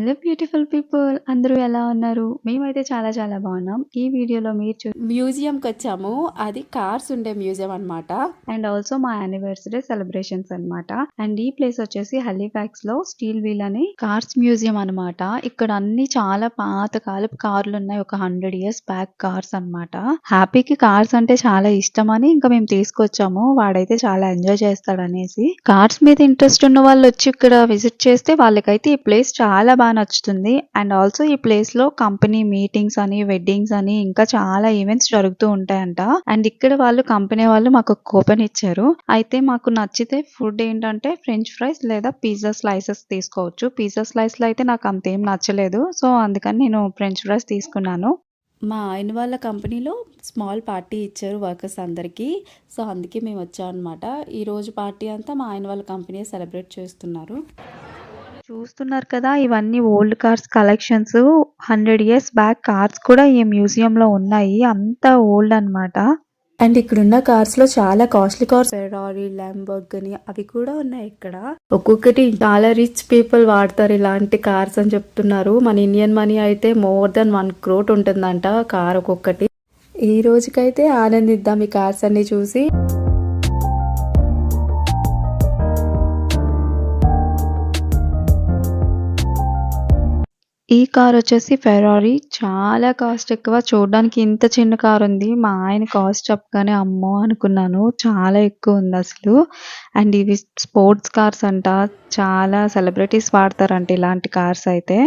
Hello beautiful people అందరూ ఎలా ఉన్నారు? మేమైతే చాలా చాలా బాగున్నాం. ఈ వీడియోలో మీరు మ్యూజియంకొచ్చాము. అది కార్స్ ఉండే మ్యూజియం అనమాట. అండ్ ఆల్సో మా యానివర్సరీ సెలబ్రేషన్స్ అన్నమాట. అండ్ ఈ ప్లేస్ వచ్చేసి హలిఫాక్స్‌లో స్టీల్ వీల్ అనే కార్స్ మ్యూజియం అన్నమాట. ఇక్కడ అన్ని చాలా పాత కాలపు కార్లు ఉన్నాయి. ఒక 100 ఇయర్స్ బ్యాక్ కార్స్ అన్నమాట. హ్యాపీకి కార్స్ అంటే చాలా ఇష్టమని ఇంకా మేము తీసుకొచ్చాము. వాడైతే చాలా ఎంజాయ్ చేస్తాడనేసి. కార్స్ మీద ఇంట్రెస్ట్ ఉన్న వాళ్ళు వచ్చి ఇక్కడ విజిట్ చేస్తే వాళ్ళకైతే ఈ ప్లేస్ చాలా బాగా నచ్చుతుంది. అండ్ ఆల్సో ఈ ప్లేస్ లో కంపెనీ మీటింగ్స్ అని, వెడ్డింగ్స్ అని ఇంకా చాలా ఈవెంట్స్ జరుగుతూ ఉంటాయంట. అండ్ ఇక్కడ వాళ్ళు కంపెనీ వాళ్ళు మాకు కూపన్ ఇచ్చారు. అయితే మాకు నచ్చితే ఫుడ్ ఏంటంటే ఫ్రెంచ్ ఫ్రైస్ లేదా పిజ్జా స్లైసెస్ తీసుకోవచ్చు. పిజ్జా స్లైస్ లో అయితే నాకు అంతేం నచ్చలేదు. సో అందుకని నేను ఫ్రెంచ్ ఫ్రైస్ తీసుకున్నాను. మా ఆయన వాళ్ళ కంపెనీలో స్మాల్ పార్టీ ఇచ్చారు వర్కర్స్ అందరికీ. సో అందుకే మేము వచ్చాం అనమాట. ఈరోజు పార్టీ అంతా మా ఆయన వాళ్ళ కంపెనీ సెలబ్రేట్ చేస్తున్నారు. చూస్తున్నారు కదా, ఇవన్నీ old cars collections. 100 years back cars కూడా ఈ మ్యూజియం లో ఉన్నాయి. అంత ఓల్డ్ అన్నమాట. అండ్ ఇక్కడున్న కార్స్ లో చాలా కాస్ట్లీ కార్స్, ఫెరారీ, ల్యాంబోర్గిని అవి కూడా ఉన్నాయి ఇక్కడ. ఒక్కొక్కటి చాలా రిచ్ పీపుల్ వాడతారు ఇలాంటి కార్స్ అని చెప్తున్నారు. మన ఇండియన్ మనీ అయితే మోర్ దెన్ 1 crore ఉంటుందంట కార్ ఒక్కొక్కటి. ఈ రోజుకైతే ఆనందిద్దాం ఈ కార్స్ అన్ని చూసి. ఈ కార్ వచ్చేసి ఫెరారీ. చాలా కాస్ట్ ఎక్కువ. చూడడానికి ఇంత చిన్న కార్ ఉంది. మా ఆయన కాస్ట్ చెప్పగానే అమ్మో అనుకున్నాను. చాలా ఎక్కువ ఉంది అసలు. అండ్ ఇవి స్పోర్ట్స్ కార్స్ అంట. చాలా సెలబ్రిటీస్ వాడతారంట ఇలాంటి కార్స్ అయితే.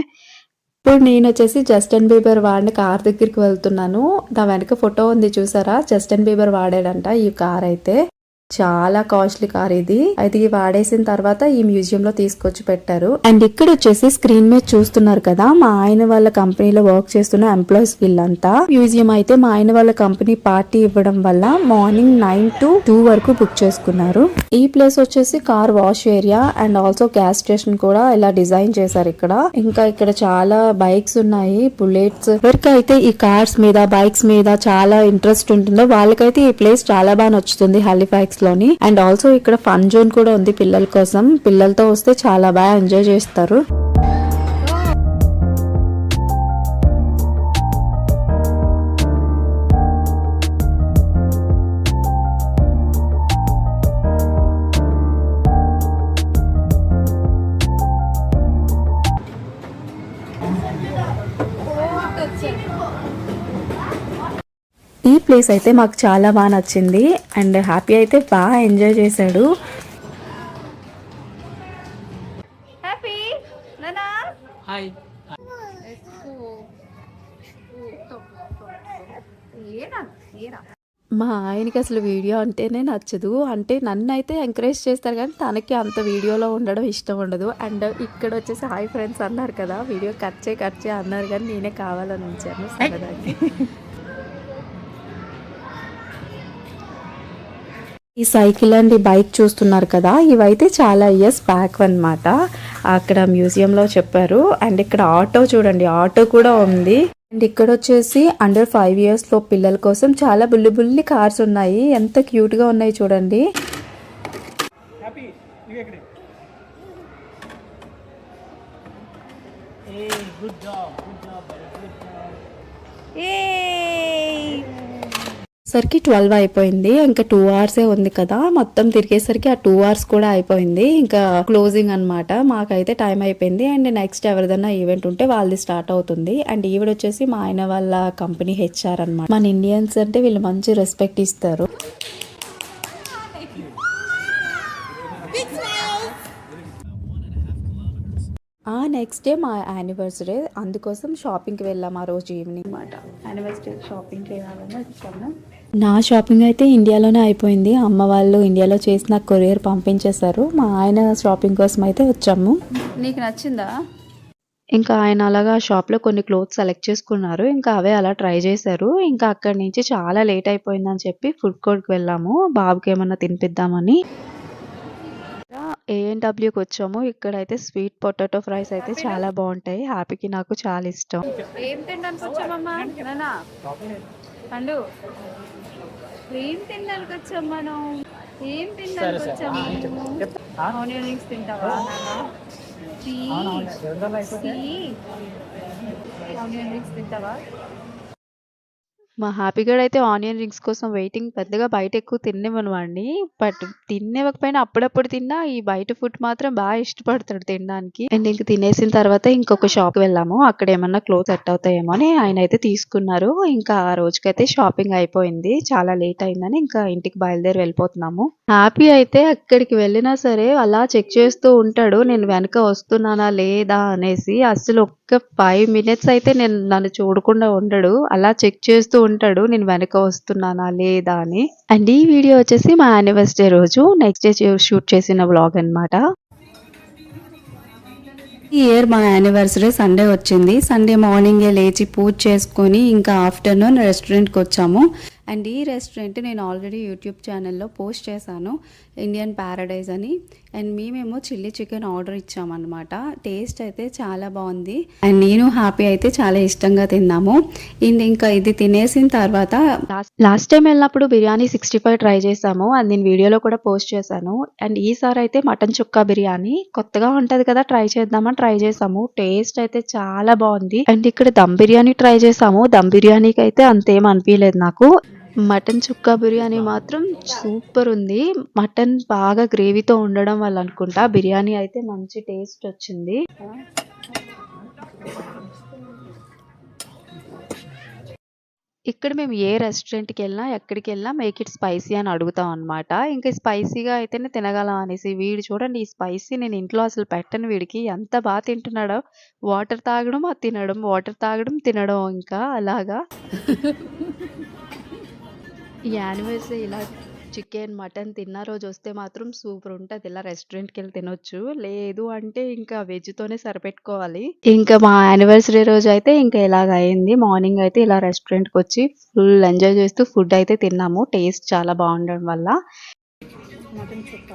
ఇప్పుడు నేను వచ్చేసి జస్టిన్ బీబర్ వాడిన కార్ దగ్గరికి వెళ్తున్నాను. నా వెనక ఫోటో ఉంది చూసారా, జస్టిన్ బీబర్ వాడాడంట ఈ కార్ అయితే. చాలా కాస్ట్లీ కార్ ఇది. అయితే ఇది వాడేసిన తర్వాత ఈ మ్యూజియం లో తీసుకొచ్చి పెట్టారు. అండ్ ఇక్కడ వచ్చేసి స్క్రీన్ మీద చూస్తున్నారు కదా, మా ఆయన వాళ్ళ కంపెనీలో వర్క్ చేస్తున్న ఎంప్లాయీస్ వీళ్ళంతా. మ్యూజియం అయితే మా ఆయన వాళ్ళ కంపెనీ పార్టీ ఇవ్వడం వల్ల మార్నింగ్ 9 to 2 వరకు బుక్ చేసుకున్నారు. ఈ ప్లేస్ వచ్చేసి car wash area and also gas station కూడా ఇలా డిజైన్ చేశారు ఇక్కడ. ఇంకా ఇక్కడ చాలా బైక్స్ ఉన్నాయి, బుల్లెట్స్. ఎవరికైతే ఈ కార్స్ మీద, బైక్స్ మీద చాలా ఇంట్రెస్ట్ ఉంటుందో వాళ్ళకైతే ఈ ప్లేస్ చాలా బాగా నచ్చుతుంది హాలిఫాక్స్ లోని. అండ్ ఆల్సో ఇక్కడ ఫన్ జోన్ కూడా ఉంది పిల్లల కోసం. పిల్లలతో వస్తే చాలా బాగా ఎంజాయ్ చేస్తారు. ఈ ప్లేస్ అయితే మాకు చాలా బాగా నచ్చింది. అండ్ హ్యాపీ అయితే బాగా ఎంజాయ్ చేశాడు. మా ఆయనకి అసలు వీడియో అంటేనే నచ్చదు. అంటే నన్ను అయితే ఎంకరేజ్ చేస్తారు కానీ తనకి అంత వీడియోలో ఉండడం ఇష్టం ఉండదు. అండ్ ఇక్కడ వచ్చేసి హాయ్ ఫ్రెండ్స్ అన్నారు కదా, వీడియో కట్ చేయి అన్నారు కానీ నేనే కావాలని ఉంచాను సరదాకి. ఈ సైకిల్ అండ్ ఈ బైక్ చూస్తున్నారు కదా, ఇవైతే చాలా ఇయర్స్ బ్యాక్ అన్నమాట. అక్కడ మ్యూజియంలో చెప్పారు. అండ్ ఇక్కడ ఆటో చూడండి, ఆటో కూడా ఉంది. అండ్ ఇక్కడ వచ్చేసి అండర్ 5 years లో పిల్లల కోసం చాలా బుల్లి కార్స్ ఉన్నాయి. ఎంత క్యూట్ గా ఉన్నాయి చూడండి. సరికి 12 అయిపోయింది. ఇంకా 2 hours ఉంది కదా, మొత్తం తిరిగేసరికి ఆ 2 hours కూడా అయిపోయింది. ఇంకా క్లోజింగ్ అన్నమాట. మాకైతే టైం అయిపోయింది. అండ్ నెక్స్ట్ ఎవరిదన్నా ఈవెంట్ ఉంటే వాళ్ళది స్టార్ట్ అవుతుంది. అండ్ ఈవిడ వచ్చేసి మా ఆయన వాళ్ళ కంపెనీ HR అన్నమాట. మన ఇండియన్స్ అంటే వీళ్ళు మంచి రెస్పెక్ట్ ఇస్తారు. నెక్స్ట్ డే మా యానివర్సరీ, అందుకోసం షాపింగ్కి వెళ్ళాం ఆ రోజు ఈవినింగ్ అనమాట. యానివర్సరీ షాపింగ్ చేయాలని వచ్చాను. నా షాపింగ్ అయితే ఇండియాలోనే అయిపోయింది. అమ్మ వాళ్ళు ఇండియాలో చేసిన కొరియర్ పంపించేశారు. మా ఆయన షాపింగ్ కోసం అయితే వచ్చాము. నీకు నచ్చిందా? ఇంకా ఆయన అలాగా షాప్లో కొన్ని క్లోత్స్ సెలెక్ట్ చేసుకున్నారు. ఇంకా అవే అలా ట్రై చేశారు. ఇంకా అక్కడి నుంచి చాలా లేట్ అయిపోయిందని చెప్పి ఫుడ్ కోర్ట్కి వెళ్ళాము బాబుకి ఏమన్నా తినిపిద్దామని. ఏఎన్‌డబ్ల్యూకి వచ్చాము. ఇక్కడైతే స్వీట్ పొటాటో ఫ్రైస్ అయితే చాలా బాగుంటాయి. హ్యాపీకి నాకు చాలా ఇష్టం. ఏం తినడానికి వచ్చామమ్మా నాన్న పండు? ఏం తినడానికి వచ్చాం మనం? ఏం తినడానికి వచ్చాము? ఆనియన్ రింగ్స్ తింటావా నాన్న? ఆనియన్ రింగ్స్ తింటావా? మా హ్యాపీ గడ్ అయితే ఆనియన్ రింగ్స్ కోసం వెయిటింగ్. పెద్దగా బయట ఎక్కువ తిననివ్వను వాడిని. బట్ తిననివ్వకపోయినా అప్పుడప్పుడు తిన్నా ఈ బయట ఫుడ్ మాత్రం బాగా ఇష్టపడతాడు తినడానికి. అండ్ ఇంక తినేసిన తర్వాత ఇంకొక షాప్‌కి వెళ్ళాము. అక్కడ ఏమన్నా క్లోత్స్ సెట్ అవుతాయేమో అని ఆయన అయితే తీసుకున్నారు. ఇంకా ఆ రోజుకైతే షాపింగ్ అయిపోయింది. చాలా లేట్ అయిందని ఇంకా ఇంటికి బయలుదేరి వెళ్ళిపోతున్నాము. హ్యాపీ అయితే ఎక్కడికి వెళ్ళినా సరే అలా చెక్ చేస్తూ ఉంటాడు. నేను వెనక వస్తున్నానా లేదా అనేసి. అస్సలు ఒక్క 5 మినిట్స్ అయితే నన్ను చూడకుండా ఉండడు. అలా చెక్ చేస్తూ ఉంటాడు నేను వెనక వస్తున్నానా లేదా అని. అండ్ ఈ వీడియో వచ్చేసి మా యానివర్సరీ రోజు నెక్స్ట్ డే షూట్ చేసిన వ్లాగ్ అన్నమాట. ఈ ఇయర్ మా యానివర్సరీ సండే వచ్చింది. సండే మార్నింగే లేచి పూజ చేసుకొని ఇంకా ఆఫ్టర్నూన్ రెస్టారెంట్కి వచ్చాము. అండ్ ఈ రెస్టారెంట్ నేను ఆల్రెడీ యూట్యూబ్ ఛానల్లో పోస్ట్ చేశాను, ఇండియన్ ప్యారడైజ్ అని. అండ్ మేమేమో చిల్లీ చికెన్ ఆర్డర్ ఇచ్చామన్నమాట. టేస్ట్ అయితే చాలా బాగుంది. అండ్ నేను హ్యాపీ అయితే చాలా ఇష్టంగా తిన్నాము. అండ్ ఇంకా ఇది తినేసిన తర్వాత లాస్ట్ టైం వెళ్ళినప్పుడు బిర్యానీ 65 ట్రై చేసాము. అది నేను వీడియోలో కూడా పోస్ట్ చేశాను. అండ్ ఈసారి అయితే మటన్ చుక్కా బిర్యానీ కొత్తగా ఉంటది కదా, ట్రై చేద్దామని ట్రై చేసాము. టేస్ట్ అయితే చాలా బాగుంది. అండ్ ఇక్కడ దమ్ బిర్యానీ ట్రై చేసాము. దమ్ బిర్యానీకి అయితే అంతేం అనిపించలేదు నాకు. మటన్ చుక్కా బిర్యానీ మాత్రం సూపర్ ఉంది. మటన్ బాగా గ్రేవీతో ఉండడం వల్ల అనుకుంటా బిర్యానీ అయితే మంచి టేస్ట్ వచ్చింది. ఇక్కడ మేము ఏ రెస్టారెంట్‌కి వెళ్ళినా, ఎక్కడికి వెళ్ళినా మేక్ ఇట్ స్పైసీ అని అడుగుతాం అనమాట. ఇంకా స్పైసీగా అయితేనే తినగలం అనేసి. వీడు చూడండి ఈ స్పైసీ నేను ఇంట్లో అసలు పెట్టను వీడికి. ఎంత బాగా తింటున్నాడో. వాటర్ తాగడం, అది తినడం, వాటర్ తాగడం, తినడం ఇంకా అలాగా. ఈ యానివర్సరీ ఇలా చికెన్, మటన్ తిన్న రోజు వస్తే మాత్రం సూపర్ ఉంటది. ఇలా రెస్టారెంట్‌కి వెళ్ళి తినొచ్చు. లేదు అంటే ఇంకా వెజ్‌తోనే సరిపెట్టుకోవాలి. ఇంకా మా యానివర్సరీ రోజు అయితే ఇంకా ఇలాగ అయింది. మార్నింగ్ అయితే ఇలా రెస్టారెంట్‌కి వచ్చి ఫుల్ ఎంజాయ్ చేస్తూ ఫుడ్ అయితే తిన్నాము. టేస్ట్ చాలా బాగుండడం వల్ల. మటన్ చుక్క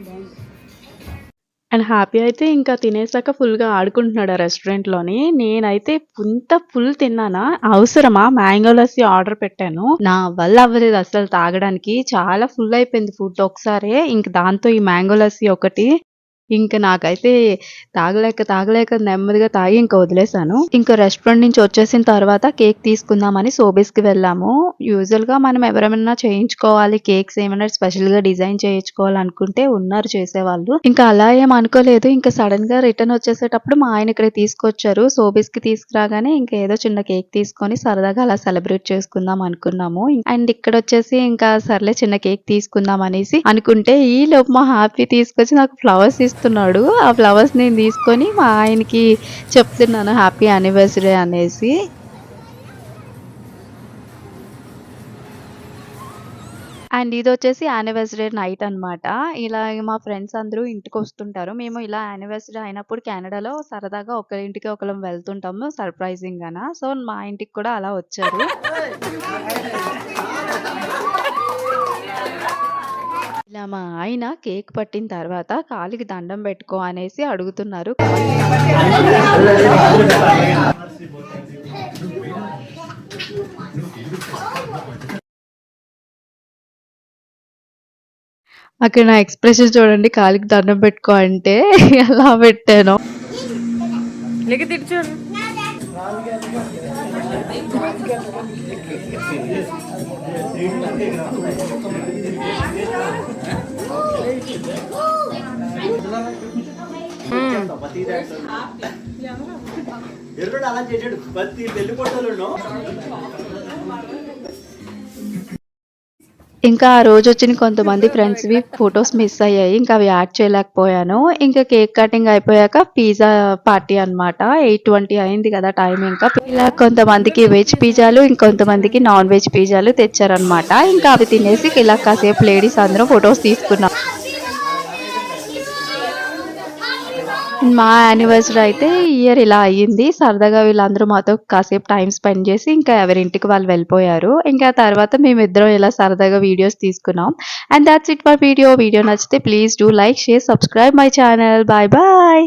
బాగుంది. అండ్ హ్యాపీ అయితే ఇంకా తినేసాక ఫుల్‌గా ఆడుకుంటున్నాడు ఆ రెస్టారెంట్‌లోని. నేనైతే ఫుల్ తిన్నానా? అవసరమా? మ్యాంగో లస్సీ ఆర్డర్ పెట్టాను. నా వల్ల అవ్వలేదు అస్సలు తాగడానికి. చాలా ఫుల్ అయిపోయింది ఫుడ్ ఒకసారే. ఇంక దాంతో ఈ మ్యాంగో లస్సీ ఒకటి. ఇంక నాకైతే తాగలేక నెమ్మదిగా తాగి ఇంక వదిలేసాను. ఇంక రెస్టారెంట్ నుంచి వచ్చేసిన తర్వాత కేక్ తీసుకుందామని సోబీస్‌కి వెళ్ళాము. యూజువల్‌గా మనం ఎవరేమన్నా చేయించుకోవాలి, కేక్స్ ఏమైనా స్పెషల్‌గా డిజైన్ చేయించుకోవాలనుకుంటే ఉన్నారు చేసేవాళ్ళు. ఇంకా అలా ఏం అనుకోలేదు. ఇంకా సడెన్‌గా రిటర్న్ వచ్చేసేటప్పుడు మా ఆయన ఇక్కడికి తీసుకొచ్చారు. సోబీస్‌కి తీసుకురాగానే ఇంక ఏదో చిన్న కేక్ తీసుకొని సరదాగా అలా సెలబ్రేట్ చేసుకుందాం అనుకున్నాము. అండ్ ఇక్కడొచ్చేసి ఇంకా సర్లే చిన్న కేక్ తీసుకుందాం అనేసి అనుకుంటే ఈలోపు మా హ్యాపీ తీసుకొచ్చి నాకు ఫ్లవర్స్ ఇస్తున్నాడు. ఆ ఫ్లవర్స్ నేను తీసుకొని మా ఆయనకి చెప్తున్నాను హ్యాపీ యానివర్సరీ అనేసి. అండ్ ఇదొచ్చేసి యానివర్సరీ నైట్ అన్నమాట. ఇలా మా ఫ్రెండ్స్ అందరూ ఇంటికొస్తుంటారు. మేము ఇలా యానివర్సరీ అయినప్పుడు కెనడాలో సరదాగా ఒకరింటికి ఒకళ్ళం వెళ్తుంటాము సర్ప్రైజింగ్‌గాన. సో, మా ఇంటికి కూడా అలా వచ్చారు. ఇలా మా ఆయన కేక్ పట్టిన తర్వాత కాలికి దండం పెట్టుకో అనేసి అడుగుతున్నారు. అక్కడ నా ఎక్స్‌ప్రెషన్ చూడండి, కాలికి దండం పెట్టుకో అంటే ఎలా పెట్టానో. లేక తిట్టు చూడు. ఎర్రుడు అలా చేసాడు ప్రతి పెళ్లి ఫోటోలను. ఇంకా ఆ రోజొచ్చిన కొంతమంది ఫ్రెండ్స్‌వి ఫోటోస్ మిస్ అయ్యాయి. ఇంకా అవి యాడ్ చేయలేకపోయాను. ఇంకా కేక్ కటింగ్ అయిపోయాక పిజ్జా పార్టీ అన్నమాట. 8:20 అయింది కదా టైం ఇంకా. ఇలా కొంతమందికి వెజ్ పిజ్జాలు, ఇంకొంతమందికి నాన్ వెజ్ పిజ్జాలు తెచ్చారన్నమాట. ఇంకా అవి తినేసి ఇలా కాసేపు లేడీస్ అందరం ఫోటోస్ తీసుకున్నాం. మా యానివర్సరీ అయితే ఈ ఇయర్ ఇలా అయ్యింది. సరదాగా వీళ్ళందరూ మాతో కాసేపు టైమ్ స్పెండ్ చేసి ఇంకా ఎవరింటికి వాళ్ళు వెళ్ళిపోయారు. ఇంకా తర్వాత మేమిద్దరం ఇలా సరదాగా వీడియోస్ తీసుకున్నాం. And that's it for video. Video నచ్చితే please do like, share, subscribe my channel. Bye bye.